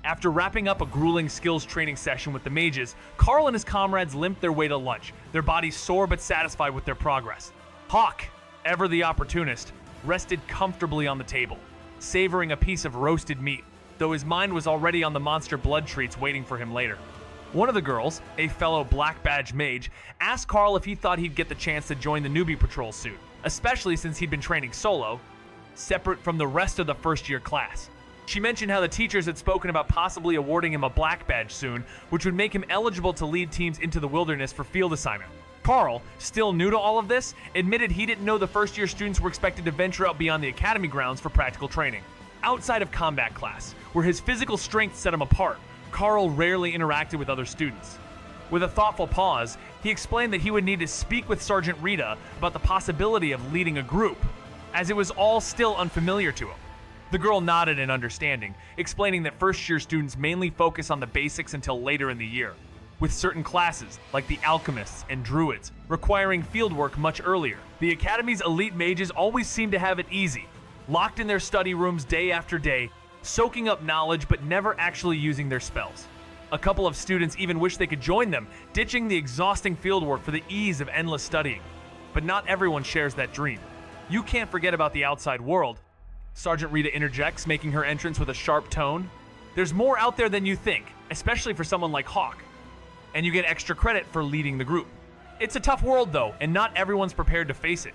After wrapping up a grueling skills training session with the mages, Karl and his comrades limped their way to lunch, their bodies sore but satisfied with their progress. Hawk, ever the opportunist, rested comfortably on the table, savoring a piece of roasted meat, though his mind was already on the monster blood treats waiting for him later. One of the girls, a fellow black badge mage, asked Karl if he thought he'd get the chance to join the newbie patrol soon, especially since he'd been training solo, separate from the rest of the first-year class. She mentioned how the teachers had spoken about possibly awarding him a black badge soon, which would make him eligible to lead teams into the wilderness for field assignment. Karl, still new to all of this, admitted he didn't know the first-year students were expected to venture out beyond the academy grounds for practical training. Outside of combat class, where his physical strength set him apart, Karl rarely interacted with other students. With a thoughtful pause, he explained that he would need to speak with Sergeant Rita about the possibility of leading a group, as it was all still unfamiliar to him. The girl nodded in understanding, explaining that first-year students mainly focus on the basics until later in the year, with certain classes, like the alchemists and druids, requiring fieldwork much earlier. The academy's elite mages always seem to have it easy, locked in their study rooms day after day, soaking up knowledge but never actually using their spells. A couple of students even wish they could join them, ditching the exhausting fieldwork for the ease of endless studying. But not everyone shares that dream. You can't forget about the outside world. Sergeant Rita interjects, making her entrance with a sharp tone. There's more out there than you think, especially for someone like Hawk. And you get extra credit for leading the group. It's a tough world though, and not everyone's prepared to face it.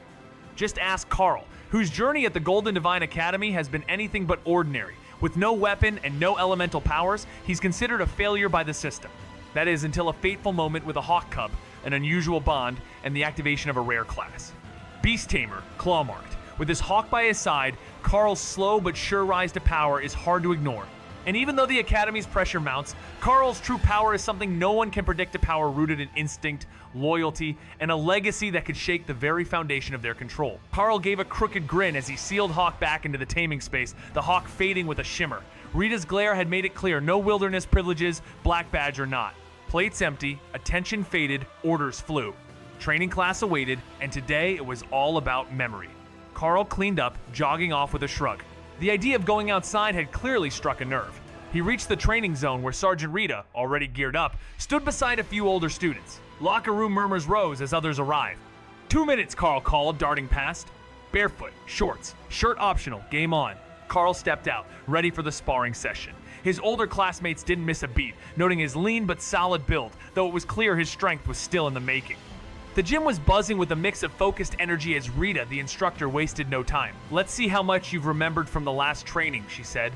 Just ask Karl, whose journey at the Golden Divine Academy has been anything but ordinary. With no weapon and no elemental powers, he's considered a failure by the system. That is, until a fateful moment with a Hawk Cub, an unusual bond, and the activation of a rare class. Beast Tamer, claw-marked. With his hawk by his side, Karl's slow but sure rise to power is hard to ignore. And even though the Academy's pressure mounts, Karl's true power is something no one can predict, a power rooted in instinct, loyalty, and a legacy that could shake the very foundation of their control. Karl gave a crooked grin as he sealed Hawk back into the taming space, the hawk fading with a shimmer. Rita's glare had made it clear no wilderness privileges, black badge or not. Plates empty, attention faded, orders flew. Training class awaited, and today it was all about memory. Karl cleaned up, jogging off with a shrug. The idea of going outside had clearly struck a nerve. He reached the training zone where Sergeant Rita, already geared up, stood beside a few older students. Locker room murmurs rose as others arrived. 2 minutes, Karl called, darting past. Barefoot, shorts, shirt optional, game on. Karl stepped out, ready for the sparring session. His older classmates didn't miss a beat, noting his lean but solid build, though it was clear his strength was still in the making. The gym was buzzing with a mix of focused energy as Rita, the instructor, wasted no time. Let's see how much you've remembered from the last training, she said.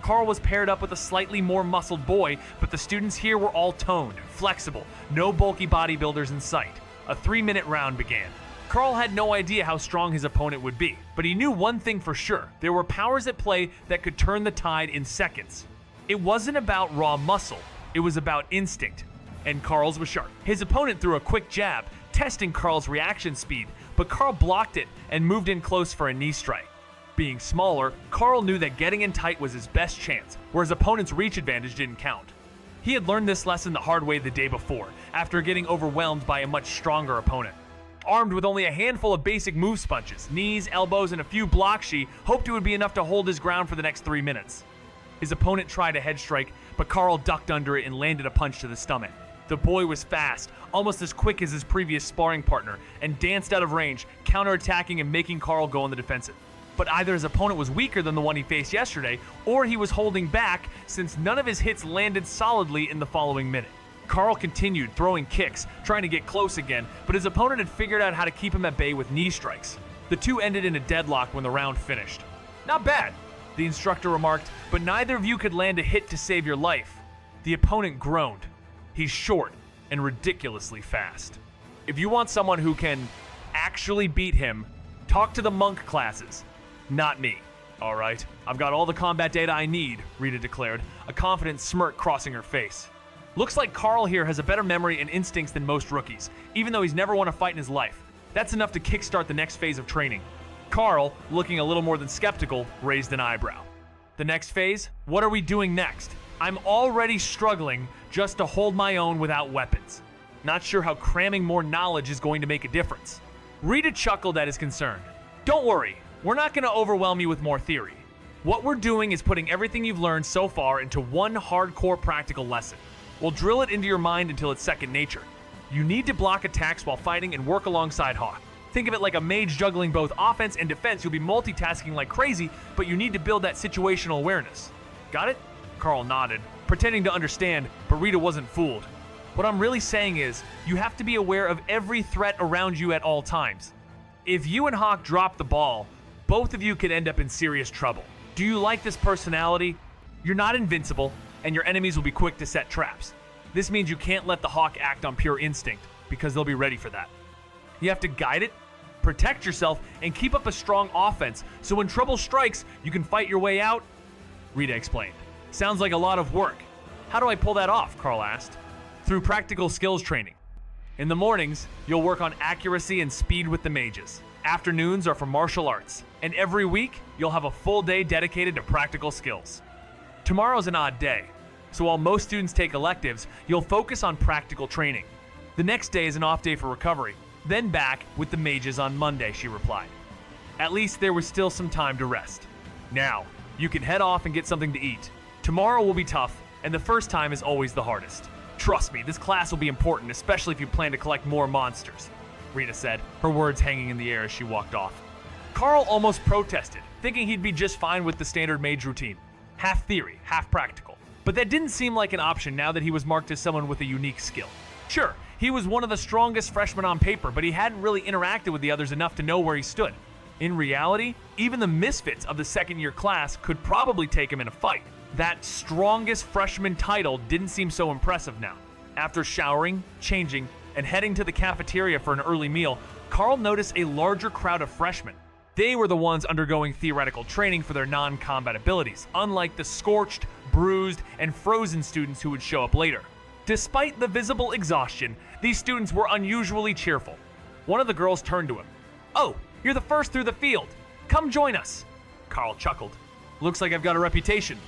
Karl was paired up with a slightly more muscled boy, but the students here were all toned, flexible, no bulky bodybuilders in sight. A 3-minute round began. Karl had no idea how strong his opponent would be, but he knew one thing for sure. There were powers at play that could turn the tide in seconds. It wasn't about raw muscle, it was about instinct. And Karl's was sharp. His opponent threw a quick jab, testing Karl's reaction speed, but Karl blocked it and moved in close for a knee strike. Being smaller, Karl knew that getting in tight was his best chance, where his opponent's reach advantage didn't count. He had learned this lesson the hard way the day before, after getting overwhelmed by a much stronger opponent. Armed with only a handful of basic move sponges, knees, elbows, and a few blocks, she hoped it would be enough to hold his ground for the next 3 minutes. His opponent tried a head strike, but Karl ducked under it and landed a punch to the stomach. The boy was fast, almost as quick as his previous sparring partner, and danced out of range, counterattacking and making Karl go on the defensive. But either his opponent was weaker than the one he faced yesterday, or he was holding back since none of his hits landed solidly in the following minute. Karl continued throwing kicks, trying to get close again, but his opponent had figured out how to keep him at bay with knee strikes. The two ended in a deadlock when the round finished. Not bad, the instructor remarked, but neither of you could land a hit to save your life. The opponent groaned. He's short and ridiculously fast. If you want someone who can actually beat him, talk to the monk classes, not me. All right, I've got all the combat data I need, Rita declared, a confident smirk crossing her face. Looks like Karl here has a better memory and instincts than most rookies, even though he's never won a fight in his life. That's enough to kickstart the next phase of training. Karl, looking a little more than skeptical, raised an eyebrow. The next phase? What are we doing next? I'm already struggling just to hold my own without weapons. Not sure how cramming more knowledge is going to make a difference. Rita chuckled at his concern. Don't worry, we're not going to overwhelm you with more theory. What we're doing is putting everything you've learned so far into one hardcore practical lesson. We'll drill it into your mind until it's second nature. You need to block attacks while fighting and work alongside Hawk. Think of it like a mage juggling both offense and defense. You'll be multitasking like crazy, but you need to build that situational awareness. Got it? Karl nodded, pretending to understand, but Rita wasn't fooled. What I'm really saying is, you have to be aware of every threat around you at all times. If you and Hawk drop the ball, both of you could end up in serious trouble. Do you like this personality? You're not invincible, and your enemies will be quick to set traps. This means you can't let the Hawk act on pure instinct, because they'll be ready for that. You have to guide it, protect yourself, and keep up a strong offense, so when trouble strikes, you can fight your way out, Rita explained. Sounds like a lot of work. How do I pull that off? Karl asked. Through practical skills training. In the mornings, you'll work on accuracy and speed with the mages. Afternoons are for martial arts, and every week, you'll have a full day dedicated to practical skills. Tomorrow's an odd day, so while most students take electives, you'll focus on practical training. The next day is an off day for recovery, then back with the mages on Monday, she replied. At least there was still some time to rest. Now, you can head off and get something to eat. Tomorrow will be tough, and the first time is always the hardest. Trust me, this class will be important, especially if you plan to collect more monsters, Rita said, her words hanging in the air as she walked off. Karl almost protested, thinking he'd be just fine with the standard mage routine. Half theory, half practical. But that didn't seem like an option now that he was marked as someone with a unique skill. Sure, he was one of the strongest freshmen on paper, but he hadn't really interacted with the others enough to know where he stood. In reality, even the misfits of the second-year class could probably take him in a fight. That strongest freshman title didn't seem so impressive now. After showering, changing, and heading to the cafeteria for an early meal, Karl noticed a larger crowd of freshmen. They were the ones undergoing theoretical training for their non-combat abilities, unlike the scorched, bruised, and frozen students who would show up later. Despite the visible exhaustion, these students were unusually cheerful. One of the girls turned to him. "Oh, you're the first through the field. Come join us." Karl chuckled. "Looks like I've got a reputation."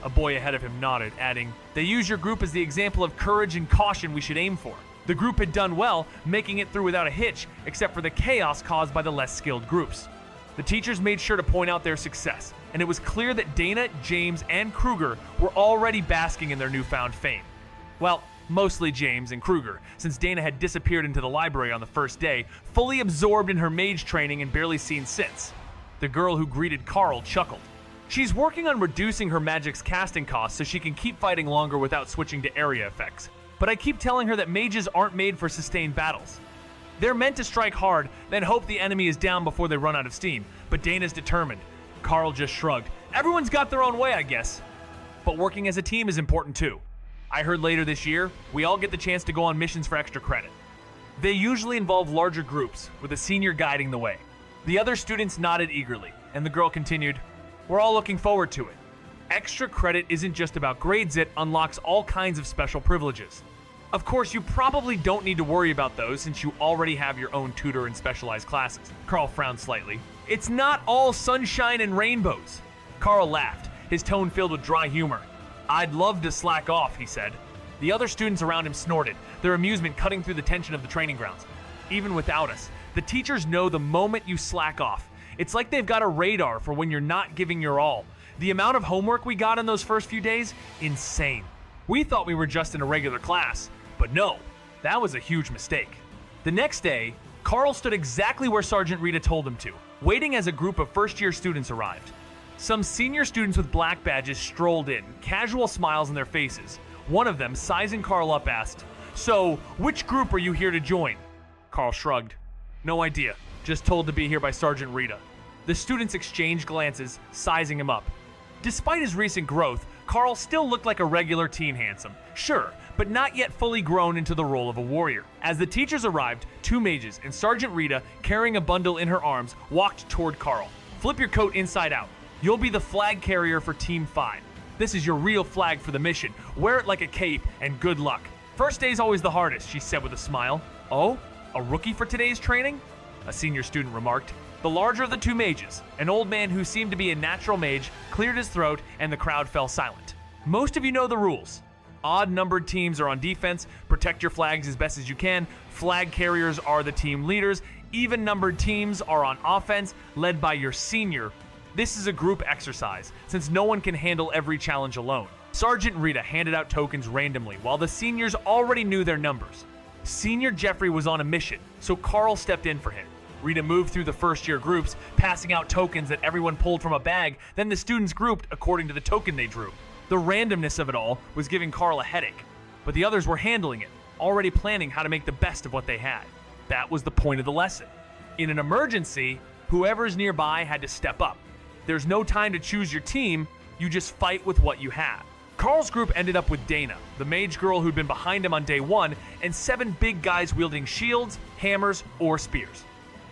A boy ahead of him nodded, adding, "They use your group as the example of courage and caution we should aim for." The group had done well, making it through without a hitch, except for the chaos caused by the less skilled groups. The teachers made sure to point out their success, and it was clear that Dana, James, and Kruger were already basking in their newfound fame. Well, mostly James and Kruger, since Dana had disappeared into the library on the first day, fully absorbed in her mage training and barely seen since. The girl who greeted Karl chuckled. She's working on reducing her magic's casting costs so she can keep fighting longer without switching to area effects. But I keep telling her that mages aren't made for sustained battles. They're meant to strike hard, then hope the enemy is down before they run out of steam. But Dana's determined. Karl just shrugged. Everyone's got their own way, I guess. But working as a team is important too. I heard later this year, we all get the chance to go on missions for extra credit. They usually involve larger groups, with a senior guiding the way. The other students nodded eagerly, and the girl continued, "We're all looking forward to it. Extra credit isn't just about grades, it unlocks all kinds of special privileges. Of course, you probably don't need to worry about those since you already have your own tutor and specialized classes." Karl frowned slightly. "It's not all sunshine and rainbows." Karl laughed, his tone filled with dry humor. "I'd love to slack off," he said. The other students around him snorted, their amusement cutting through the tension of the training grounds. "Even without us, the teachers know the moment you slack off. It's like they've got a radar for when you're not giving your all. The amount of homework we got in those first few days, insane. We thought we were just in a regular class, but no, that was a huge mistake." The next day, Karl stood exactly where Sergeant Rita told him to, waiting as a group of first-year students arrived. Some senior students with black badges strolled in, casual smiles on their faces. One of them, sizing Karl up, asked, "So, which group are you here to join?" Karl shrugged. "No idea. Just told to be here by Sergeant Rita." The students exchanged glances, sizing him up. Despite his recent growth, Karl still looked like a regular teen handsome. Sure, but not yet fully grown into the role of a warrior. As the teachers arrived, two mages and Sergeant Rita, carrying a bundle in her arms, walked toward Karl. "Flip your coat inside out. You'll be the flag carrier for Team 5. This is your real flag for the mission. Wear it like a cape, and good luck." "First day's always the hardest," she said with a smile. "Oh, a rookie for today's training?" a senior student remarked. The larger of the two mages, an old man who seemed to be a natural mage, cleared his throat and the crowd fell silent. "Most of you know the rules. Odd-numbered teams are on defense, protect your flags as best as you can, flag carriers are the team leaders, even-numbered teams are on offense, led by your senior, This is a group exercise, since no one can handle every challenge alone. Sergeant Rita handed out tokens randomly, while the seniors already knew their numbers. Senior Jeffrey was on a mission, so Karl stepped in for him. Rita moved through the first-year groups, passing out tokens that everyone pulled from a bag, then the students grouped according to the token they drew. The randomness of it all was giving Karl a headache, but the others were handling it, already planning how to make the best of what they had. That was the point of the lesson. In an emergency, whoever's nearby had to step up. There's no time to choose your team, you just fight with what you have. Karl's group ended up with Dana, the mage girl who'd been behind him on day one, and 7 big guys wielding shields, hammers, or spears.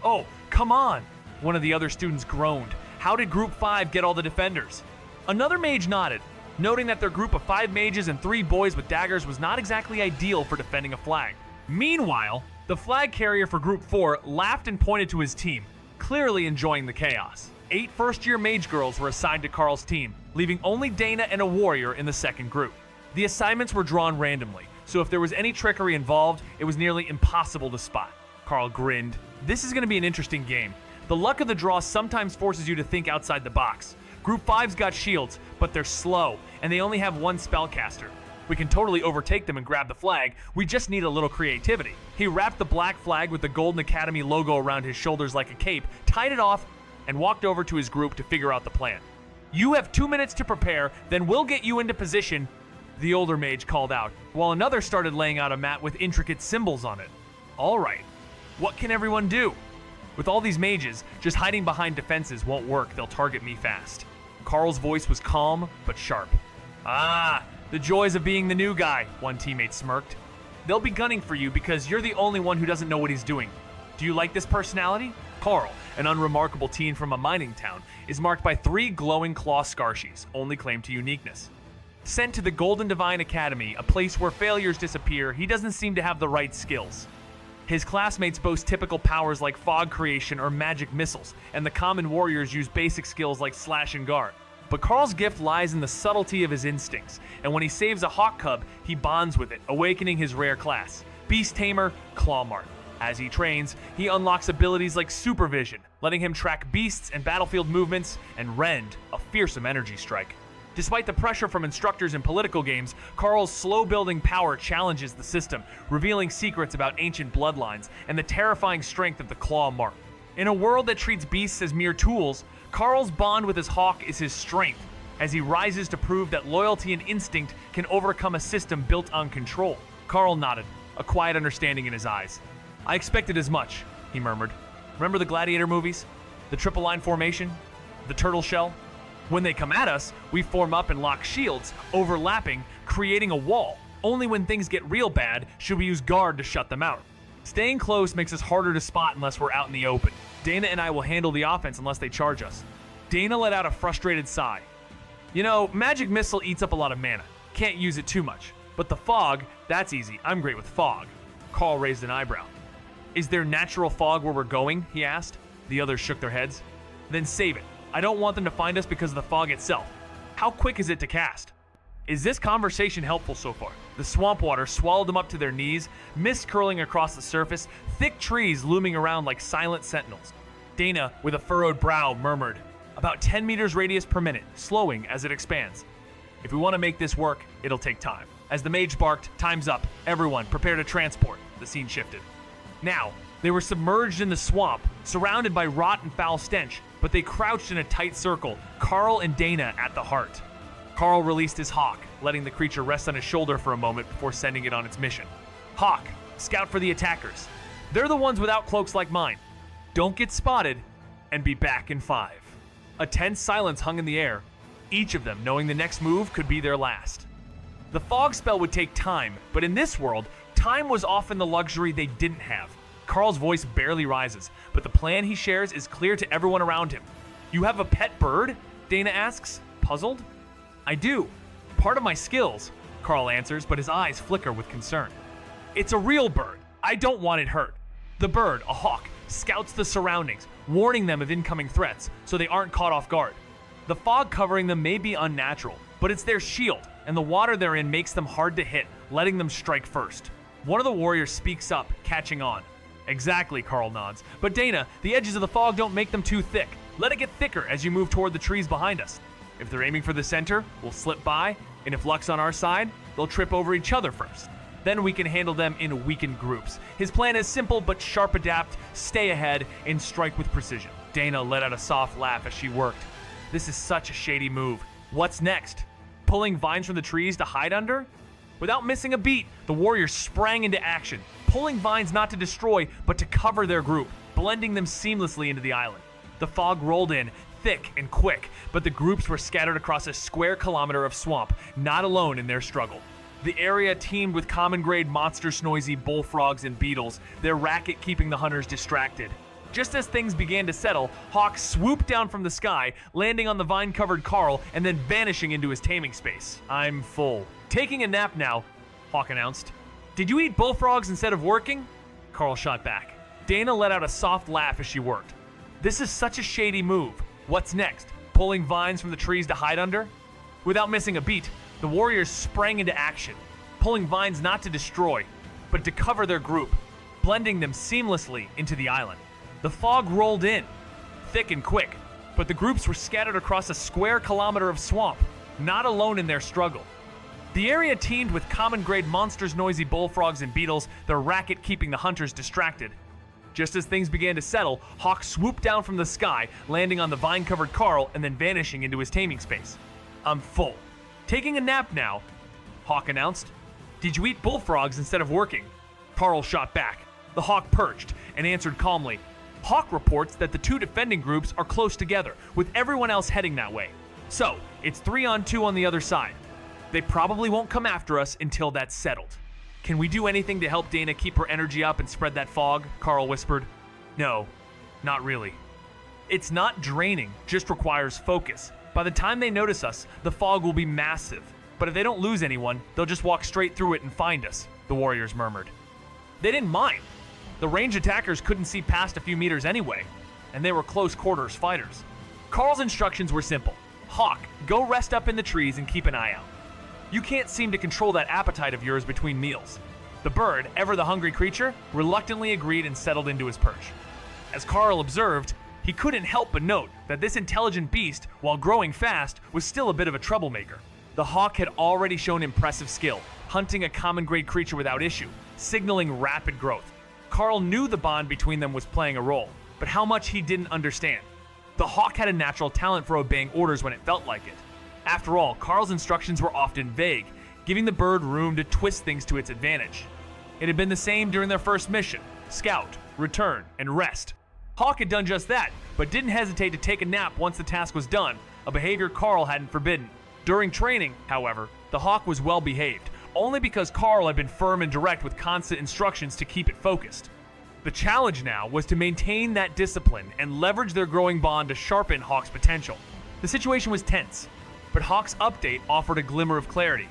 "Oh, come on," one of the other students groaned. "How did Group 5 get all the defenders?" Another mage nodded, noting that their group of 5 mages and 3 boys with daggers was not exactly ideal for defending a flag. Meanwhile, the flag carrier for Group 4 laughed and pointed to his team, clearly enjoying the chaos. 8 first-year mage girls were assigned to Karl's team, leaving only Dana and a warrior in the second group. The assignments were drawn randomly, so if there was any trickery involved, it was nearly impossible to spot. Karl grinned. This is going to be an interesting game. The luck of the draw sometimes forces you to think outside the box. Group 5's got shields, but they're slow, and they only have 1 spellcaster. We can totally overtake them and grab the flag, we just need a little creativity. He wrapped the black flag with the Golden Academy logo around his shoulders like a cape, tied it off, and walked over to his group to figure out the plan. "You have 2 minutes to prepare, then we'll get you into position," the older mage called out, while another started laying out a mat with intricate symbols on it. All right, what can everyone do? With all these mages, just hiding behind defenses won't work, they'll target me fast. Karl's voice was calm, but sharp. "Ah, the joys of being the new guy," one teammate smirked. "They'll be gunning for you because you're the only one who doesn't know what he's doing. Do you like this personality?" Karl, an unremarkable teen from a mining town, is marked by 3 glowing claw scarshies, only claim to uniqueness. Sent to the Golden Divine Academy, a place where failures disappear, he doesn't seem to have the right skills. His classmates boast typical powers like fog creation or magic missiles, and the common warriors use basic skills like slash and guard. But Karl's gift lies in the subtlety of his instincts, and when he saves a hawk cub, he bonds with it, awakening his rare class, Beast Tamer, Clawmark. As he trains, he unlocks abilities like supervision, letting him track beasts and battlefield movements, and rend, a fearsome energy strike. Despite the pressure from instructors in political games, Karl's slow-building power challenges the system, revealing secrets about ancient bloodlines and the terrifying strength of the claw mark. In a world that treats beasts as mere tools, Karl's bond with his hawk is his strength, as he rises to prove that loyalty and instinct can overcome a system built on control. Karl nodded, a quiet understanding in his eyes. "I expected as much," he murmured. "Remember the Gladiator movies? The triple line formation? The turtle shell? When they come at us, we form up and lock shields, overlapping, creating a wall. Only when things get real bad should we use guard to shut them out. Staying close makes us harder to spot unless we're out in the open. Dana and I will handle the offense unless they charge us." Dana let out a frustrated sigh. "You know, magic missile eats up a lot of mana. Can't use it too much. But the fog, that's easy. I'm great with fog." Karl raised an eyebrow. "Is there natural fog where we're going?" he asked. The others shook their heads. "Then save it. I don't want them to find us because of the fog itself. How quick is it to cast?" Is this conversation helpful so far? The swamp water swallowed them up to their knees, mist curling across the surface, thick trees looming around like silent sentinels. Dana, with a furrowed brow, murmured, "About 10 meters radius per minute, slowing as it expands. If we want to make this work, it'll take time." As the mage barked, "Time's up. Everyone, prepare to transport." The scene shifted. Now, they were submerged in the swamp, surrounded by rot and foul stench, but they crouched in a tight circle, Karl and Dana at the heart. Karl released his hawk, letting the creature rest on his shoulder for a moment before sending it on its mission. "Hawk, scout for the attackers. They're the ones without cloaks like mine. Don't get spotted, and be back in 5. A tense silence hung in the air, each of them knowing the next move could be their last. The fog spell would take time, but in this world, time was often the luxury they didn't have. Karl's voice barely rises, but the plan he shares is clear to everyone around him. "You have a pet bird?" Dana asks, puzzled. "I do. Part of my skills," Karl answers, but his eyes flicker with concern. "It's a real bird. I don't want it hurt." The bird, a hawk, scouts the surroundings, warning them of incoming threats, so they aren't caught off guard. The fog covering them may be unnatural, but it's their shield, and the water they're in makes them hard to hit, letting them strike first. One of the warriors speaks up, catching on. "Exactly," Karl nods. "But Dana, the edges of the fog don't make them too thick. Let it get thicker as you move toward the trees behind us. If they're aiming for the center, we'll slip by, and if luck's on our side, they'll trip over each other first. Then we can handle them in weakened groups. His plan is simple but sharp: adapt, stay ahead, and strike with precision. Dana let out a soft laugh as she worked. This is such a shady move. What's next? Pulling vines from the trees to hide under? Without missing a beat, the warriors sprang into action, pulling vines not to destroy, but to cover their group, blending them seamlessly into the island. The fog rolled in, thick and quick, but the groups were scattered across a square kilometer of swamp, not alone in their struggle. The area teemed with common-grade monstrous noisy bullfrogs and beetles, their racket keeping the hunters distracted. Just as things began to settle, Hawk swooped down from the sky, landing on the vine-covered Karl and then vanishing into his taming space. I'm full. Taking a nap now, Hawk announced. Did you eat bullfrogs instead of working? Karl shot back. Dana let out a soft laugh as she worked. This is such a shady move. What's next? Pulling vines from the trees to hide under? Without missing a beat, the warriors sprang into action, pulling vines not to destroy, but to cover their group, blending them seamlessly into the island. The fog rolled in, thick and quick, but the groups were scattered across a square kilometer of swamp, not alone in their struggle. The area teemed with common-grade monsters, noisy bullfrogs and beetles, their racket keeping the hunters distracted. Just as things began to settle, Hawk swooped down from the sky, landing on the vine-covered Karl and then vanishing into his taming space. I'm full. Taking a nap now, Hawk announced. Did you eat bullfrogs instead of working? Karl shot back. The Hawk perched and answered calmly. Hawk reports that the two defending groups are close together, with everyone else heading that way. So, it's 3-on-2 on the other side. They probably won't come after us until that's settled. Can we do anything to help Dana keep her energy up and spread that fog? Karl whispered. No, not really. It's not draining, just requires focus. By the time they notice us, the fog will be massive. But if they don't lose anyone, they'll just walk straight through it and find us, the warriors murmured. They didn't mind. The ranged attackers couldn't see past a few meters anyway, and they were close quarters fighters. Karl's instructions were simple. Hawk, go rest up in the trees and keep an eye out. You can't seem to control that appetite of yours between meals. The bird, ever the hungry creature, reluctantly agreed and settled into his perch. As Karl observed, he couldn't help but note that this intelligent beast, while growing fast, was still a bit of a troublemaker. The hawk had already shown impressive skill, hunting a common-grade creature without issue, signaling rapid growth. Karl knew the bond between them was playing a role, but how much he didn't understand. The hawk had a natural talent for obeying orders when it felt like it. After all, Karl's instructions were often vague, giving the bird room to twist things to its advantage. It had been the same during their first mission: scout, return, and rest. Hawk had done just that, but didn't hesitate to take a nap once the task was done, a behavior Karl hadn't forbidden. During training, however, the hawk was well behaved, only because Karl had been firm and direct with constant instructions to keep it focused. The challenge now was to maintain that discipline and leverage their growing bond to sharpen Hawk's potential. The situation was tense, but Hawk's update offered a glimmer of clarity.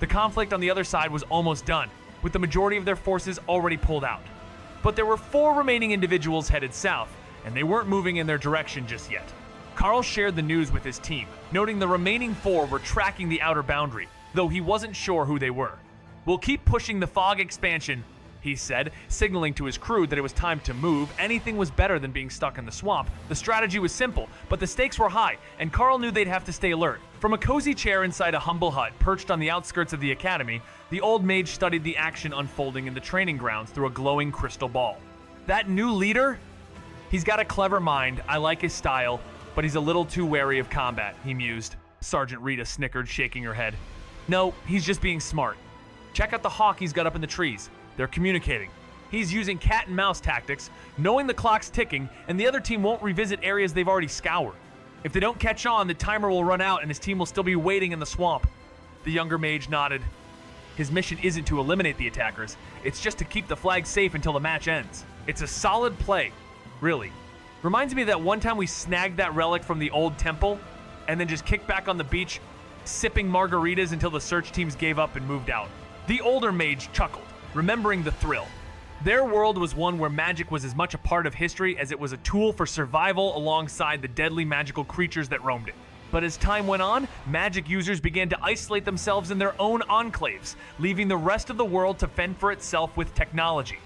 The conflict on the other side was almost done, with the majority of their forces already pulled out. But there were 4 remaining individuals headed south, and they weren't moving in their direction just yet. Karl shared the news with his team, noting the remaining 4 were tracking the outer boundary, though he wasn't sure who they were. We'll keep pushing the fog expansion, he said, signaling to his crew that it was time to move. Anything was better than being stuck in the swamp. The strategy was simple, but the stakes were high, and Karl knew they'd have to stay alert. From a cozy chair inside a humble hut perched on the outskirts of the academy, the old mage studied the action unfolding in the training grounds through a glowing crystal ball. That new leader? He's got a clever mind, I like his style, but he's a little too wary of combat, he mused. Sergeant Rita snickered, shaking her head. No, he's just being smart. Check out the hawk he's got up in the trees. They're communicating. He's using cat and mouse tactics, knowing the clock's ticking, and the other team won't revisit areas they've already scoured. If they don't catch on, the timer will run out and his team will still be waiting in the swamp. The younger mage nodded. His mission isn't to eliminate the attackers, it's just to keep the flag safe until the match ends. It's a solid play, really. Reminds me of that one time we snagged that relic from the old temple and then just kicked back on the beach, sipping margaritas until the search teams gave up and moved out. The older mage chuckled, remembering the thrill. Their world was one where magic was as much a part of history as it was a tool for survival alongside the deadly magical creatures that roamed it. But as time went on, magic users began to isolate themselves in their own enclaves, leaving the rest of the world to fend for itself with technology.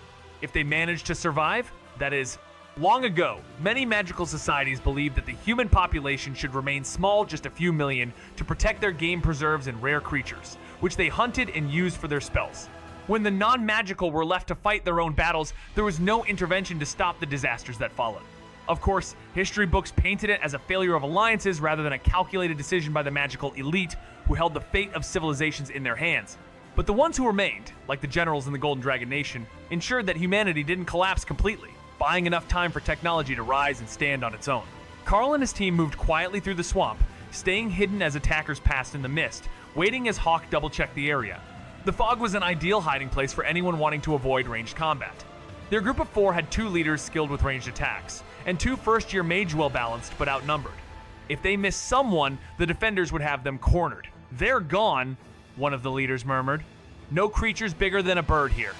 If they managed to survive, that is, Long ago, many magical societies believed that the human population should remain small, just a few million, to protect their game preserves and rare creatures, which they hunted and used for their spells. When the non-magical were left to fight their own battles, there was no intervention to stop the disasters that followed. Of course, history books painted it as a failure of alliances rather than a calculated decision by the magical elite who held the fate of civilizations in their hands. But the ones who remained, like the generals in the Golden Dragon Nation, ensured that humanity didn't collapse completely, buying enough time for technology to rise and stand on its own. Karl and his team moved quietly through the swamp, staying hidden as attackers passed in the mist, waiting as Hawk double-checked the area. The fog was an ideal hiding place for anyone wanting to avoid ranged combat. Their group of 4 had 2 leaders skilled with ranged attacks, and 2 first-year mage well-balanced but outnumbered. If they missed someone, the defenders would have them cornered. "They're gone," one of the leaders murmured. "No creatures bigger than a bird here.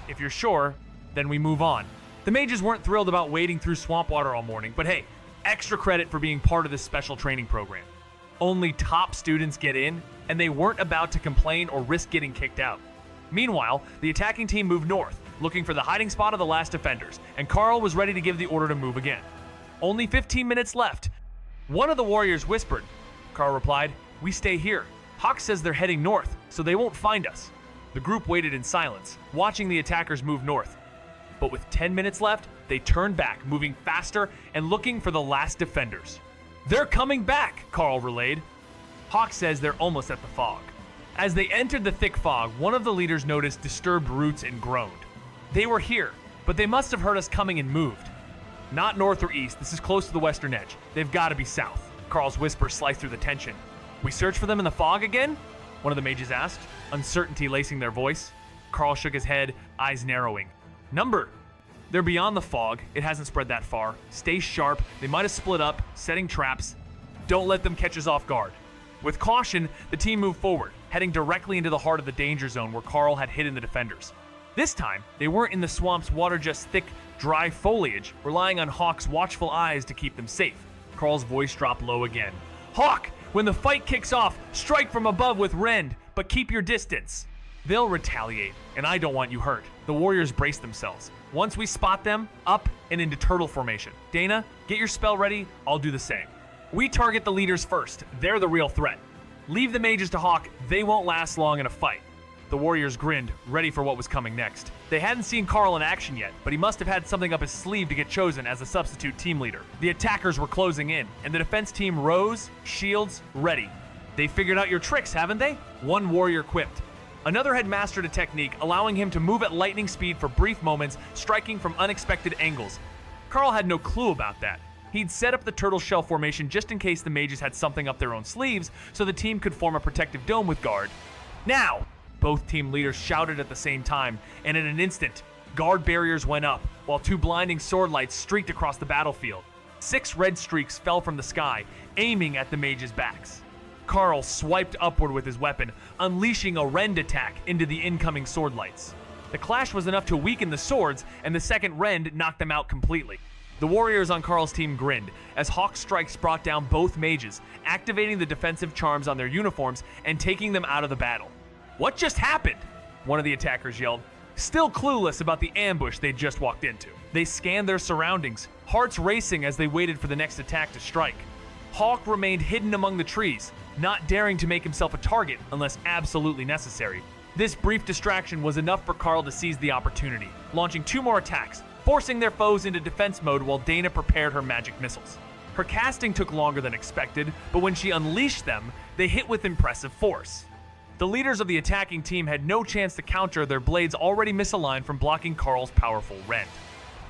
If you're sure, then we move on." The mages weren't thrilled about wading through swamp water all morning, but hey, extra credit for being part of this special training program. Only top students get in, and they weren't about to complain or risk getting kicked out. Meanwhile, the attacking team moved north, looking for the hiding spot of the last defenders, and Karl was ready to give the order to move again. Only 15 minutes left. One of the warriors whispered. Karl replied, "We stay here. Hawk says they're heading north, so they won't find us." The group waited in silence, watching the attackers move north. But with 10 minutes left, they turned back, moving faster and looking for the last defenders. "They're coming back," Karl relayed. Hawk says they're almost at the fog. As they entered the thick fog, one of the leaders noticed disturbed roots and groaned. "They were here, but they must have heard us coming and moved." "Not north or east, this is close to the western edge. They've got to be south." Karl's whisper sliced through the tension. "We search for them in the fog again?" one of the mages asked, uncertainty lacing their voice. Karl shook his head, eyes narrowing. "Number. They're beyond the fog. It hasn't spread that far. Stay sharp. They might have split up, setting traps. Don't let them catch us off guard." With caution, the team moved forward, heading directly into the heart of the danger zone where Karl had hidden the defenders. This time, they weren't in the swamp's water, just thick, dry foliage, relying on Hawk's watchful eyes to keep them safe. Karl's voice dropped low again. "Hawk, when the fight kicks off, strike from above with rend, but keep your distance. They'll retaliate, and I don't want you hurt." The warriors braced themselves. "Once we spot them, up and into turtle formation. Dana, get your spell ready, I'll do the same. We target the leaders first, they're the real threat. Leave the mages to Hawk, they won't last long in a fight." The warriors grinned, ready for what was coming next. They hadn't seen Karl in action yet, but he must have had something up his sleeve to get chosen as a substitute team leader. The attackers were closing in, and the defense team rose, shields, ready. "They figured out your tricks, haven't they?" one warrior quipped. Another had mastered a technique, allowing him to move at lightning speed for brief moments, striking from unexpected angles. Karl had no clue about that. He'd set up the turtle shell formation just in case the mages had something up their own sleeves, so the team could form a protective dome with guard. "Now!" both team leaders shouted at the same time, and in an instant, guard barriers went up, while 2 blinding sword lights streaked across the battlefield. 6 red streaks fell from the sky, aiming at the mages' backs. Karl swiped upward with his weapon, unleashing a rend attack into the incoming sword lights. The clash was enough to weaken the swords, and the second rend knocked them out completely. The warriors on Karl's team grinned, as Hawk's strikes brought down both mages, activating the defensive charms on their uniforms and taking them out of the battle. "What just happened?" one of the attackers yelled, still clueless about the ambush they'd just walked into. They scanned their surroundings, hearts racing as they waited for the next attack to strike. Hawk remained hidden among the trees, not daring to make himself a target unless absolutely necessary. This brief distraction was enough for Karl to seize the opportunity, launching 2 more attacks, forcing their foes into defense mode while Dana prepared her magic missiles. Her casting took longer than expected, but when she unleashed them, they hit with impressive force. The leaders of the attacking team had no chance to counter, their blades already misaligned from blocking Karl's powerful rend.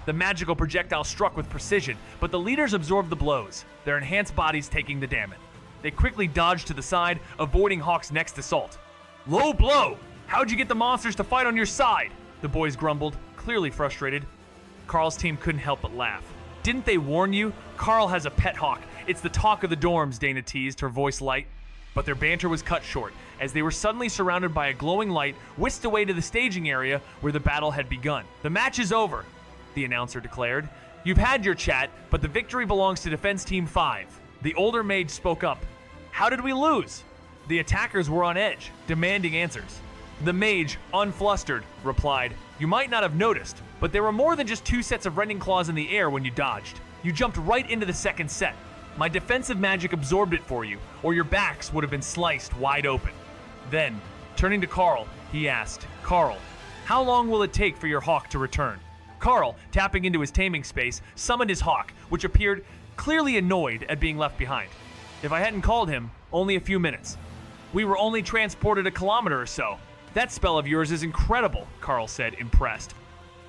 The magical projectile struck with precision, but the leaders absorbed the blows, their enhanced bodies taking the damage. They quickly dodged to the side, avoiding Hawk's next assault. "Low blow! How'd you get the monsters to fight on your side?" the boys grumbled, clearly frustrated. Karl's team couldn't help but laugh. "Didn't they warn you? Karl has a pet hawk. It's the talk of the dorms," Dana teased, her voice light. But their banter was cut short, as they were suddenly surrounded by a glowing light whisked away to the staging area where the battle had begun. "The match is over," the announcer declared. "You've had your chat, but the victory belongs to Defense Team 5. The older mage spoke up. "How did we lose?" The attackers were on edge, demanding answers. The mage, unflustered, replied, "You might not have noticed, but there were more than just 2 sets of rending claws in the air when you dodged. You jumped right into the second set. My defensive magic absorbed it for you, or your backs would have been sliced wide open." Then, turning to Karl, he asked, "Karl, how long will it take for your hawk to return?" Karl, tapping into his taming space, summoned his hawk, which appeared clearly annoyed at being left behind. "If I hadn't called him, only a few minutes. We were only transported a kilometer or so. That spell of yours is incredible," Karl said, impressed.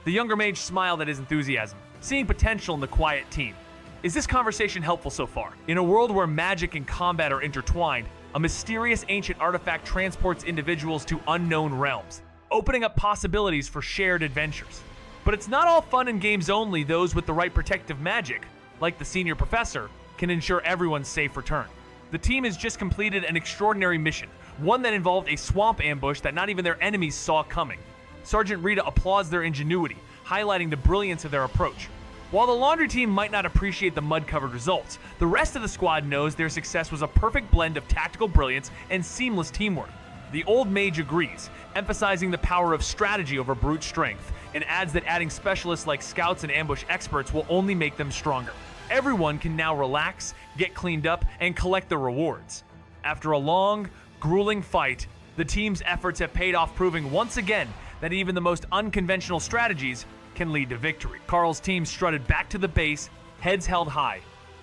The younger mage smiled at his enthusiasm, seeing potential in the quiet team. Is this conversation helpful so far? In a world where magic and combat are intertwined, a mysterious ancient artifact transports individuals to unknown realms, opening up possibilities for shared adventures. But it's not all fun and games only. Those with the right protective magic, like the senior professor, can ensure everyone's safe return. The team has just completed an extraordinary mission, one that involved a swamp ambush that not even their enemies saw coming. Sergeant Rita applauds their ingenuity, highlighting the brilliance of their approach. While the laundry team might not appreciate the mud-covered results, the rest of the squad knows their success was a perfect blend of tactical brilliance and seamless teamwork. The old mage agrees, emphasizing the power of strategy over brute strength, and adds that adding specialists like scouts and ambush experts will only make them stronger. Everyone can now relax, get cleaned up, and collect the rewards. After a long, grueling fight, the team's efforts have paid off, proving once again that even the most unconventional strategies can lead to victory. Karl's team strutted back to the base, heads held high.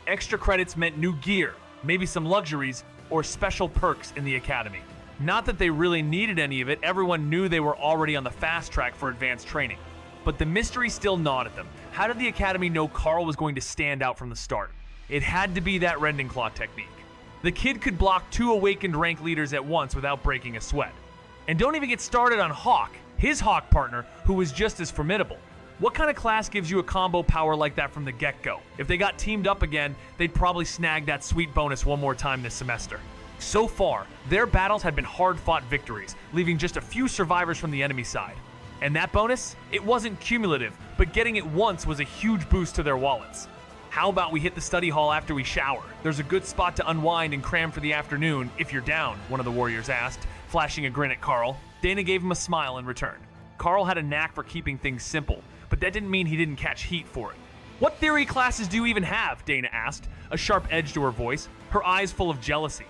Extra credits meant new gear, maybe some luxuries, or special perks in the academy. Not that they really needed any of it, everyone knew they were already on the fast track for advanced training. But the mystery still gnawed at them. How did the academy know Karl was going to stand out from the start? It had to be that rending claw technique. The kid could block 2 awakened rank leaders at once without breaking a sweat. And don't even get started on Hawk, his Hawk partner, who was just as formidable. What kind of class gives you a combo power like that from the get-go? If they got teamed up again, they'd probably snag that sweet bonus one more time this semester. So far, their battles had been hard-fought victories, leaving just a few survivors from the enemy side. And that bonus? It wasn't cumulative, but getting it once was a huge boost to their wallets. "How about we hit the study hall after we shower? There's a good spot to unwind and cram for the afternoon, if you're down," one of the warriors asked, flashing a grin at Karl. Dana gave him a smile in return. Karl had a knack for keeping things simple, but that didn't mean he didn't catch heat for it. "What theory classes do you even have?" Dana asked, a sharp edge to her voice, her eyes full of jealousy.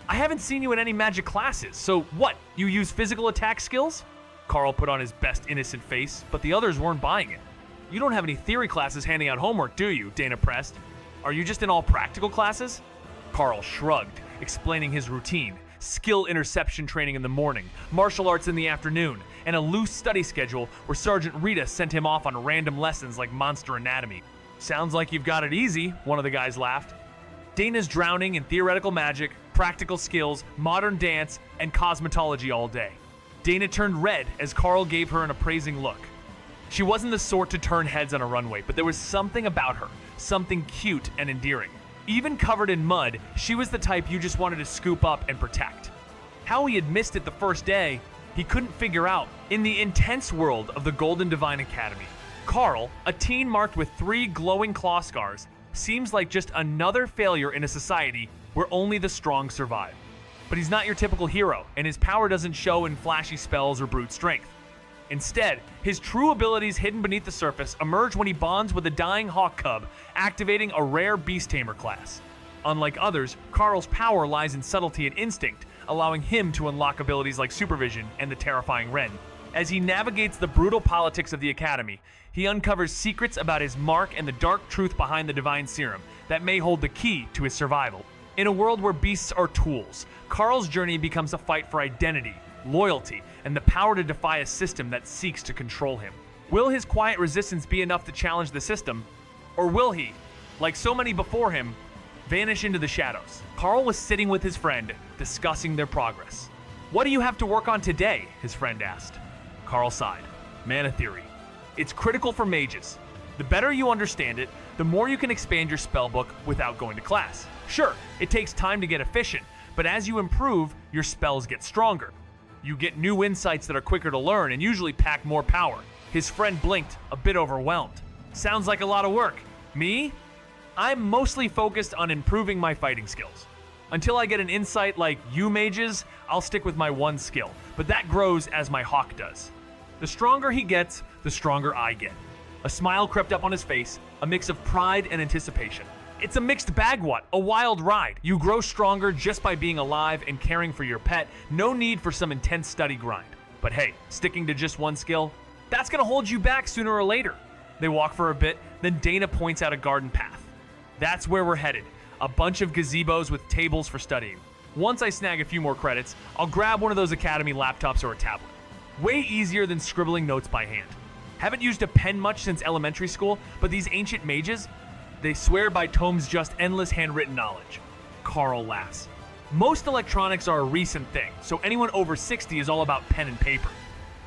"I haven't seen you in any magic classes, so what, you use physical attack skills?" Karl put on his best innocent face, but the others weren't buying it. "You don't have any theory classes handing out homework, do you?" Dana pressed. "Are you just in all practical classes?" Karl shrugged, explaining his routine: skill interception training in the morning, martial arts in the afternoon, and a loose study schedule where Sergeant Rita sent him off on random lessons like monster anatomy. "Sounds like you've got it easy," one of the guys laughed. Dana's drowning in theoretical magic, practical skills, modern dance, and cosmetology all day. Dana turned red as Karl gave her an appraising look. She wasn't the sort to turn heads on a runway, but there was something about her, something cute and endearing. Even covered in mud, she was the type you just wanted to scoop up and protect. How he had missed it the first day, he couldn't figure out. In the intense world of the Golden Divine Academy, Karl, a teen marked with 3 glowing claw scars, seems like just another failure in a society where only the strong survive. But he's not your typical hero, and his power doesn't show in flashy spells or brute strength. Instead, his true abilities hidden beneath the surface emerge when he bonds with a dying hawk cub, activating a rare beast tamer class. Unlike others, Karl's power lies in subtlety and instinct, allowing him to unlock abilities like supervision and the terrifying Ren. As he navigates the brutal politics of the academy, he uncovers secrets about his mark and the dark truth behind the divine serum that may hold the key to his survival. In a world where beasts are tools, Karl's journey becomes a fight for identity, loyalty, and the power to defy a system that seeks to control him. Will his quiet resistance be enough to challenge the system? Or will he, like so many before him, vanish into the shadows? Karl was sitting with his friend, discussing their progress. "What do you have to work on today?" his friend asked. Karl sighed. "Mana theory. It's critical for mages. The better you understand it, the more you can expand your spellbook without going to class. Sure, it takes time to get efficient, but as you improve, your spells get stronger. You get new insights that are quicker to learn and usually pack more power." His friend blinked, a bit overwhelmed. "Sounds like a lot of work. Me? I'm mostly focused on improving my fighting skills. Until I get an insight like you mages, I'll stick with my one skill. but that grows as my hawk does. The stronger he gets, the stronger I get. A smile crept up on his face, a mix of pride and anticipation. It's a mixed bag, what? A wild ride. You grow stronger just by being alive and caring for your pet. No need for some intense study grind. But hey, sticking to just one skill, that's gonna hold you back sooner or later. They walk for a bit, then Dana points out a garden path. That's where we're headed. A bunch of gazebos with tables for studying. Once I snag a few more credits, I'll grab one of those academy laptops or a tablet. Way easier than scribbling notes by hand. Haven't used a pen much since elementary school, but these ancient mages, they swear by tomes just endless handwritten knowledge. Karl laughs. Most electronics are a recent thing, so anyone over 60 is all about pen and paper.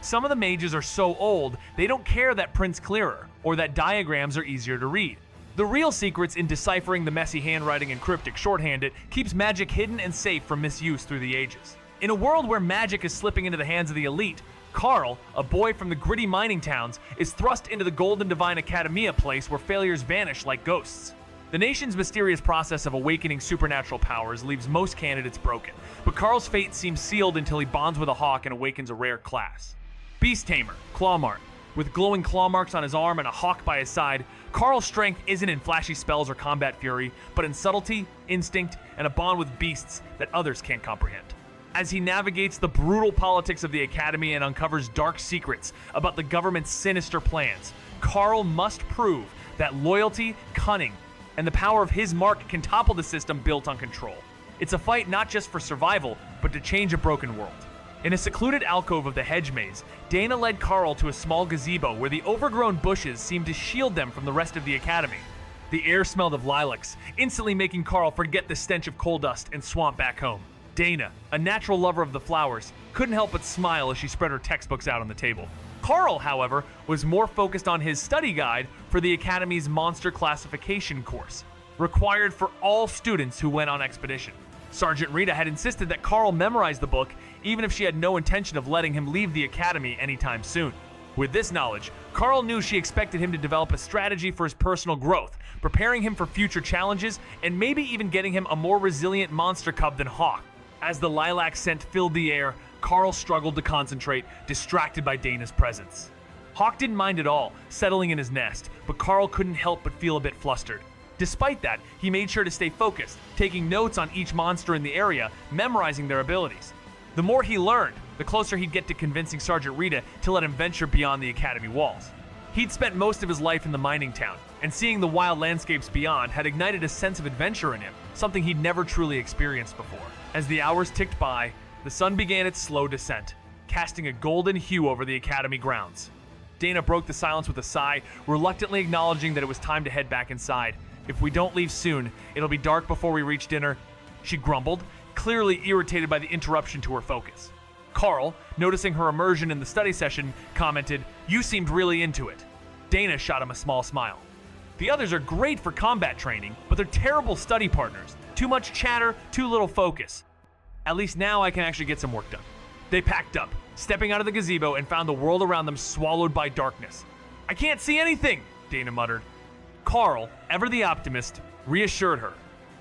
Some of the mages are so old, they don't care that print's clearer, or that diagrams are easier to read. The real secret's in deciphering the messy handwriting and cryptic shorthand. It keeps magic hidden and safe from misuse through the ages. In a world where magic is slipping into the hands of the elite, Karl, a boy from the gritty mining towns, is thrust into the Golden Divine Academia place where failures vanish like ghosts. The nation's mysterious process of awakening supernatural powers leaves most candidates broken, but Karl's fate seems sealed until he bonds with a hawk and awakens a rare class. Beast Tamer, Clawmark. With glowing claw marks on his arm and a hawk by his side, Karl's strength isn't in flashy spells or combat fury, but in subtlety, instinct, and a bond with beasts that others can't comprehend. As he navigates the brutal politics of the Academy and uncovers dark secrets about the government's sinister plans, Karl must prove that loyalty, cunning, and the power of his mark can topple the system built on control. It's a fight not just for survival, but to change a broken world. In a secluded alcove of the hedge maze, Dana led Karl to a small gazebo where the overgrown bushes seemed to shield them from the rest of the academy. The air smelled of lilacs, instantly making Karl forget the stench of coal dust and swamp back home. Dana, a natural lover of the flowers, couldn't help but smile as she spread her textbooks out on the table. Karl, however, was more focused on his study guide for the Academy's monster classification course, required for all students who went on expedition. Sergeant Rita had insisted that Karl memorize the book, even if she had no intention of letting him leave the Academy anytime soon. With this knowledge, Karl knew she expected him to develop a strategy for his personal growth, preparing him for future challenges, and maybe even getting him a more resilient monster cub than Hawk. As the lilac scent filled the air, Karl struggled to concentrate, distracted by Dana's presence. Hawk didn't mind at all, settling in his nest, but Karl couldn't help but feel a bit flustered. Despite that, he made sure to stay focused, taking notes on each monster in the area, memorizing their abilities. The more he learned, the closer he'd get to convincing Sergeant Rita to let him venture beyond the academy walls. He'd spent most of his life in the mining town, and seeing the wild landscapes beyond had ignited a sense of adventure in him, something he'd never truly experienced before. As the hours ticked by, the sun began its slow descent, casting a golden hue over the academy grounds. Dana broke the silence with a sigh, reluctantly acknowledging that it was time to head back inside. If we don't leave soon, it'll be dark before we reach dinner, she grumbled, clearly irritated by the interruption to her focus. Karl, noticing her immersion in the study session, commented, "You seemed really into it." Dana shot him a small smile. "The others are great for combat training, but they're terrible study partners. Too much chatter, too little focus. At least now I can actually get some work done." They packed up, stepping out of the gazebo and found the world around them swallowed by darkness. "I can't see anything," Dana muttered. Karl, ever the optimist, reassured her.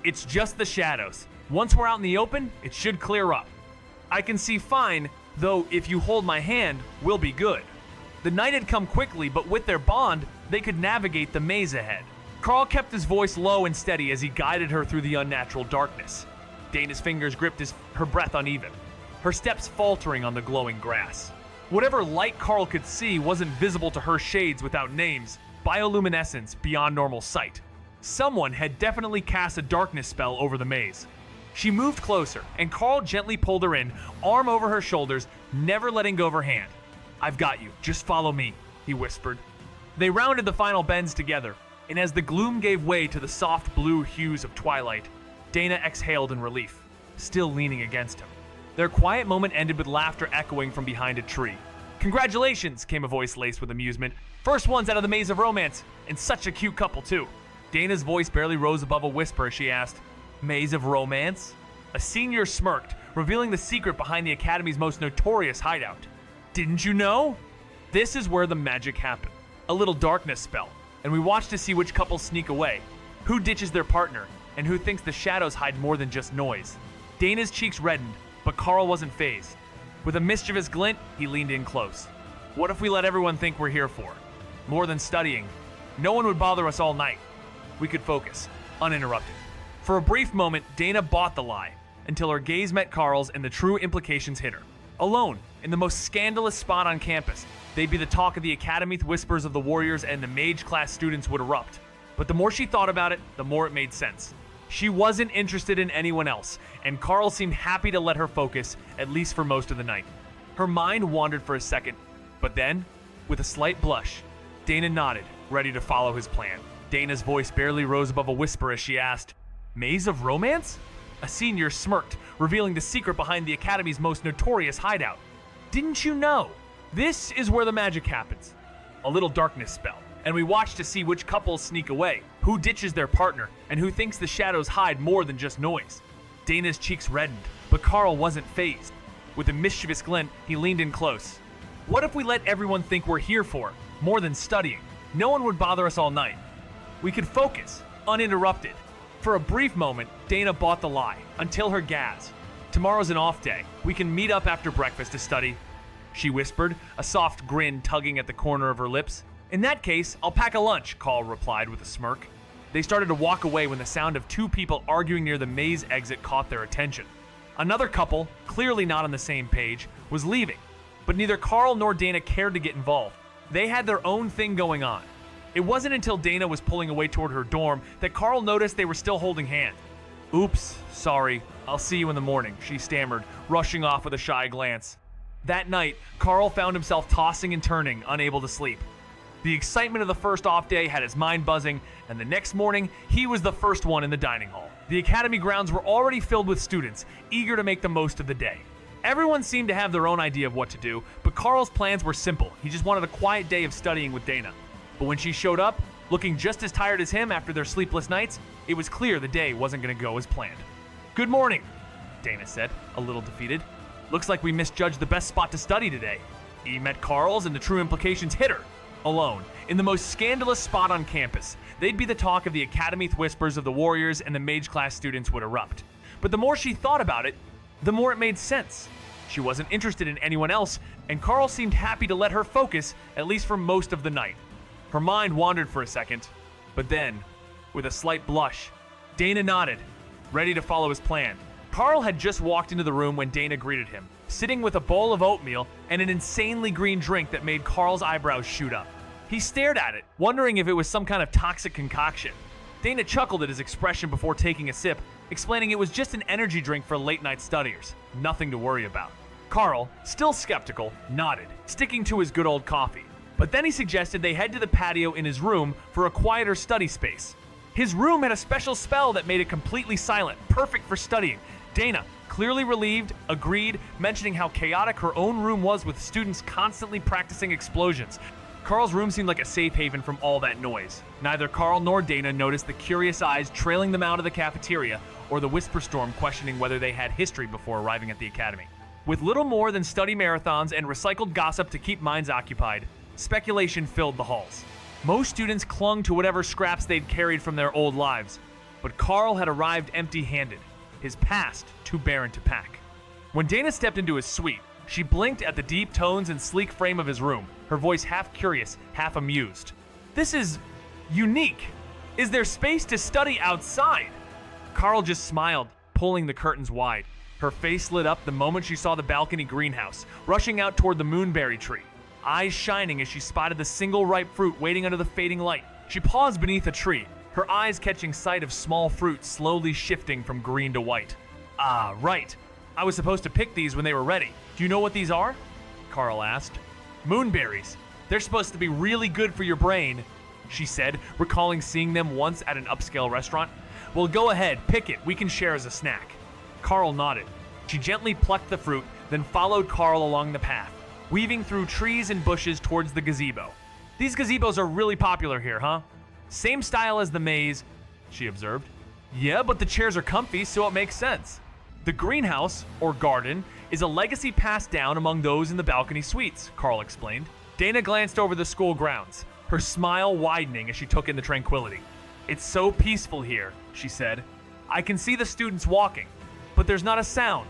"It's just the shadows. Once we're out in the open, it should clear up. I can see fine, though if you hold my hand, we'll be good." The night had come quickly, but with their bond, they could navigate the maze ahead. Karl kept his voice low and steady as he guided her through the unnatural darkness. Dana's fingers gripped her breath uneven, her steps faltering on the glowing grass. Whatever light Karl could see wasn't visible to her shades without names, bioluminescence beyond normal sight. Someone had definitely cast a darkness spell over the maze. She moved closer, and Karl gently pulled her in, arm over her shoulders, never letting go of her hand. "I've got you, just follow me," he whispered. They rounded the final bends together, and as the gloom gave way to the soft blue hues of twilight, Dana exhaled in relief, still leaning against him. Their quiet moment ended with laughter echoing from behind a tree. "Congratulations," came a voice laced with amusement. "First one's out of the maze of romance, and such a cute couple too." Dana's voice barely rose above a whisper as she asked, "Maze of romance?" A senior smirked, revealing the secret behind the Academy's most notorious hideout. "Didn't you know? This is where the magic happened. A little darkness spell, and we watch to see which couples sneak away, who ditches their partner, and who thinks the shadows hide more than just noise." Dana's cheeks reddened, but Karl wasn't fazed. With a mischievous glint, he leaned in close. What if we let everyone think we're here for more than studying? No one would bother us all night. We could focus, uninterrupted. For a brief moment, Dana bought the lie, until her gaze met Karl's and the true implications hit her. Alone, in the most scandalous spot on campus, they'd be the talk of the academy, whispers of the warriors, and the mage class students would erupt. But the more she thought about it, the more it made sense. She wasn't interested in anyone else, and Karl seemed happy to let her focus, at least for most of the night. Her mind wandered for a second, but then, with a slight blush, Dana nodded, ready to follow his plan. Dana's voice barely rose above a whisper as she asked, "Maze of Romance?" A senior smirked, revealing the secret behind the Academy's most notorious hideout. "Didn't you know? This is where the magic happens." A little darkness spell, and we watch to see which couples sneak away, who ditches their partner, and who thinks the shadows hide more than just noise. Dana's cheeks reddened, but Karl wasn't fazed. With a mischievous glint, he leaned in close. What if we let everyone think we're here for more than studying? No one would bother us all night. We could focus, uninterrupted. For a brief moment, Dana bought the lie, until her gasp. "Tomorrow's an off day. We can meet up after breakfast to study," she whispered, a soft grin tugging at the corner of her lips. "In that case, I'll pack a lunch," Karl replied with a smirk. They started to walk away when the sound of two people arguing near the maze exit caught their attention. Another couple, clearly not on the same page, was leaving, but neither Karl nor Dana cared to get involved. They had their own thing going on. It wasn't until Dana was pulling away toward her dorm that Karl noticed they were still holding hands. "Oops, sorry. I'll see you in the morning," she stammered, rushing off with a shy glance. That night, Karl found himself tossing and turning, unable to sleep. The excitement of the first off day had his mind buzzing, and the next morning, he was the first one in the dining hall. The academy grounds were already filled with students, eager to make the most of the day. Everyone seemed to have their own idea of what to do, but Karl's plans were simple. He just wanted a quiet day of studying with Dana. But when she showed up, looking just as tired as him after their sleepless nights, it was clear the day wasn't going to go as planned. "Good morning," Dana said, a little defeated. "Looks like we misjudged the best spot to study today." He met Karl's and the true implications hit her. Alone, in the most scandalous spot on campus, they'd be the talk of the academy, whispers of the warriors, and the mage class students would erupt. But the more she thought about it, the more it made sense. She wasn't interested in anyone else, and Karl seemed happy to let her focus, at least for most of the night. Her mind wandered for a second, but then, with a slight blush, Dana nodded, ready to follow his plan. Karl had just walked into the room when Dana greeted him, sitting with a bowl of oatmeal and an insanely green drink that made Karl's eyebrows shoot up. He stared at it, wondering if it was some kind of toxic concoction. Dana chuckled at his expression before taking a sip, explaining it was just an energy drink for late-night studiers, nothing to worry about. Karl, still skeptical, nodded, sticking to his good old coffee. But then he suggested they head to the patio in his room for a quieter study space. His room had a special spell that made it completely silent, perfect for studying. Dana, clearly relieved, agreed, mentioning how chaotic her own room was with students constantly practicing explosions. Karl's room seemed like a safe haven from all that noise. Neither Karl nor Dana noticed the curious eyes trailing them out of the cafeteria or the whisper storm questioning whether they had history before arriving at the academy. With little more than study marathons and recycled gossip to keep minds occupied, speculation filled the halls. Most students clung to whatever scraps they'd carried from their old lives, but Karl had arrived empty-handed, his past too barren to pack. When Dana stepped into his suite, she blinked at the deep tones and sleek frame of his room, her voice half curious, half amused. "This is unique. Is there space to study outside?" Karl just smiled, pulling the curtains wide. Her face lit up the moment she saw the balcony greenhouse, rushing out toward the moonberry tree, eyes shining as she spotted the single ripe fruit waiting under the fading light. She paused beneath a tree, her eyes catching sight of small fruit slowly shifting from green to white. "Ah, right. I was supposed to pick these when they were ready. Do you know what these are?" Karl asked. "Moonberries. They're supposed to be really good for your brain," she said, recalling seeing them once at an upscale restaurant. "Well, go ahead, pick it. We can share as a snack." Karl nodded. She gently plucked the fruit, then followed Karl along the path, weaving through trees and bushes towards the gazebo. "These gazebos are really popular here, huh?" "Same style as the maze," she observed. "Yeah, but the chairs are comfy, so it makes sense." "The greenhouse, or garden, is a legacy passed down among those in the balcony suites," Karl explained. Dana glanced over the school grounds, her smile widening as she took in the tranquility. "It's so peaceful here," she said. "I can see the students walking, but there's not a sound."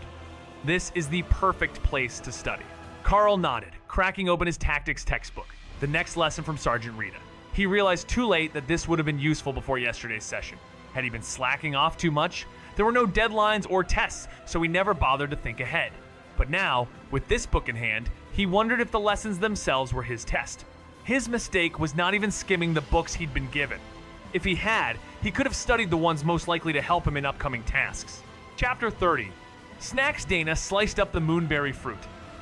This is the perfect place to study. Karl nodded, cracking open his tactics textbook, the next lesson from Sergeant Rita. He realized too late that this would have been useful before yesterday's session. Had he been slacking off too much? There were no deadlines or tests, so he never bothered to think ahead. But now, with this book in hand, he wondered if the lessons themselves were his test. His mistake was not even skimming the books he'd been given. If he had, he could have studied the ones most likely to help him in upcoming tasks. Chapter 30. Snacks Dana sliced up the moonberry fruit,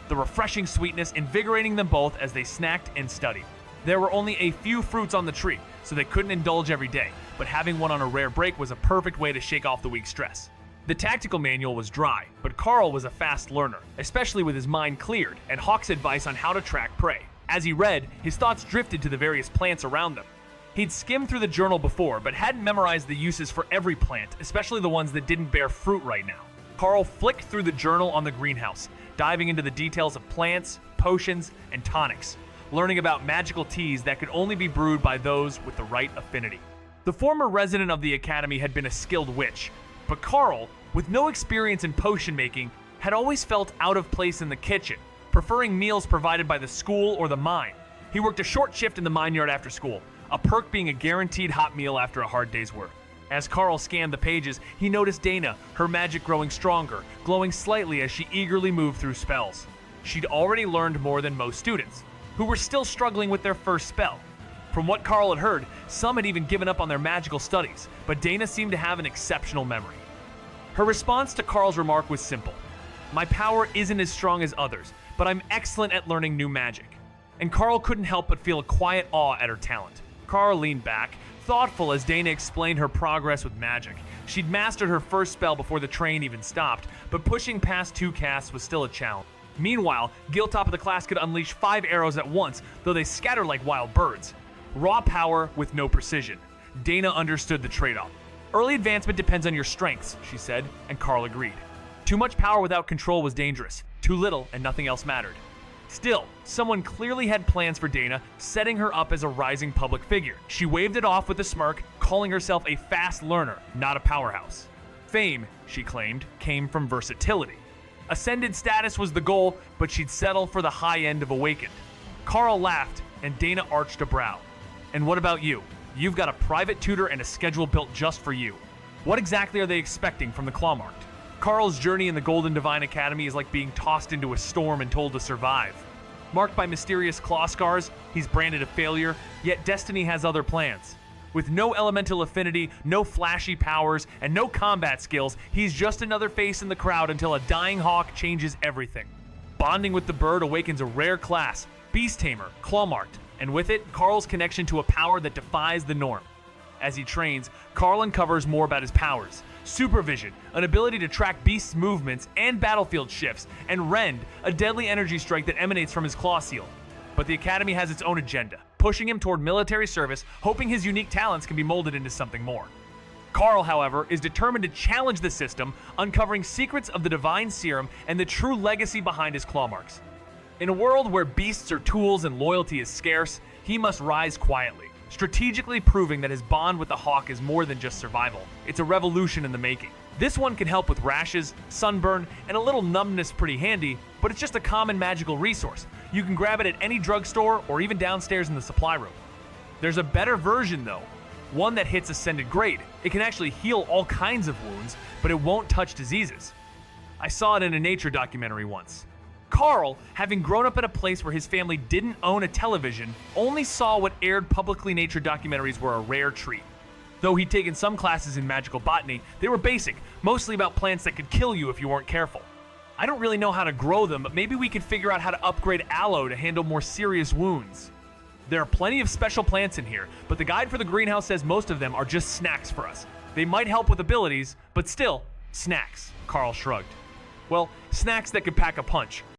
the refreshing sweetness invigorating them both as they snacked and studied. There were only a few fruits on the tree, so they couldn't indulge every day, but having one on a rare break was a perfect way to shake off the week's stress. The tactical manual was dry, but Karl was a fast learner, especially with his mind cleared and Hawk's advice on how to track prey. As he read, his thoughts drifted to the various plants around them. He'd skimmed through the journal before, but hadn't memorized the uses for every plant, especially the ones that didn't bear fruit right now. Karl flicked through the journal on the greenhouse, diving into the details of plants, potions, and tonics, learning about magical teas that could only be brewed by those with the right affinity. The former resident of the academy had been a skilled witch, but Karl, with no experience in potion making, had always felt out of place in the kitchen, preferring meals provided by the school or the mine. He worked a short shift in the mine yard after school, a perk being a guaranteed hot meal after a hard day's work. As Karl scanned the pages, he noticed Dana, her magic growing stronger, glowing slightly as she eagerly moved through spells. She'd already learned more than most students, who were still struggling with their first spell. From what Karl had heard, some had even given up on their magical studies, but Dana seemed to have an exceptional memory. Her response to Karl's remark was simple. "My power isn't as strong as others, but I'm excellent at learning new magic." And Karl couldn't help but feel a quiet awe at her talent. Karl leaned back, thoughtful as Dana explained her progress with magic. She'd mastered her first spell before the train even stopped, but pushing past 2 casts was still a challenge. Meanwhile, Giltop of the class could unleash 5 arrows at once, though they scattered like wild birds. Raw power with no precision. Dana understood the trade-off. "Early advancement depends on your strengths," she said, and Karl agreed. Too much power without control was dangerous. Too little and nothing else mattered. Still, someone clearly had plans for Dana, setting her up as a rising public figure. She waved it off with a smirk, calling herself a fast learner, not a powerhouse. Fame, she claimed, came from versatility. Ascended status was the goal, but she'd settle for the high end of awakened. Karl laughed, and Dana arched a brow. "And what about you? You've got a private tutor and a schedule built just for you. What exactly are they expecting from the Clawmarked?" Karl's journey in the Golden Divine Academy is like being tossed into a storm and told to survive. Marked by mysterious claw scars, he's branded a failure, yet destiny has other plans. With no elemental affinity, no flashy powers, and no combat skills, he's just another face in the crowd until a dying hawk changes everything. Bonding with the bird awakens a rare class, Beast Tamer, Clawmarked, and with it, Karl's connection to a power that defies the norm. As he trains, Karl uncovers more about his powers. Supervision, an ability to track beasts' movements and battlefield shifts, and Rend, a deadly energy strike that emanates from his claw seal. But the Academy has its own agenda, pushing him toward military service, hoping his unique talents can be molded into something more. Karl, however, is determined to challenge the system, uncovering secrets of the Divine Serum and the true legacy behind his claw marks. In a world where beasts are tools and loyalty is scarce, he must rise quietly, strategically proving that his bond with the hawk is more than just survival. It's a revolution in the making. This one can help with rashes, sunburn, and a little numbness pretty handy, but it's just a common magical resource. You can grab it at any drugstore or even downstairs in the supply room. There's a better version though, one that hits Ascended grade. It can actually heal all kinds of wounds, but it won't touch diseases. I saw it in a nature documentary once. Karl, having grown up in a place where his family didn't own a television, only saw what aired publicly nature documentaries were a rare treat. Though he'd taken some classes in magical botany, they were basic, mostly about plants that could kill you if you weren't careful. I don't really know how to grow them, but maybe we could figure out how to upgrade aloe to handle more serious wounds. There are plenty of special plants in here, but the guide for the greenhouse says most of them are just snacks for us. They might help with abilities, but still, snacks, Karl shrugged. Well, snacks that could pack a punch.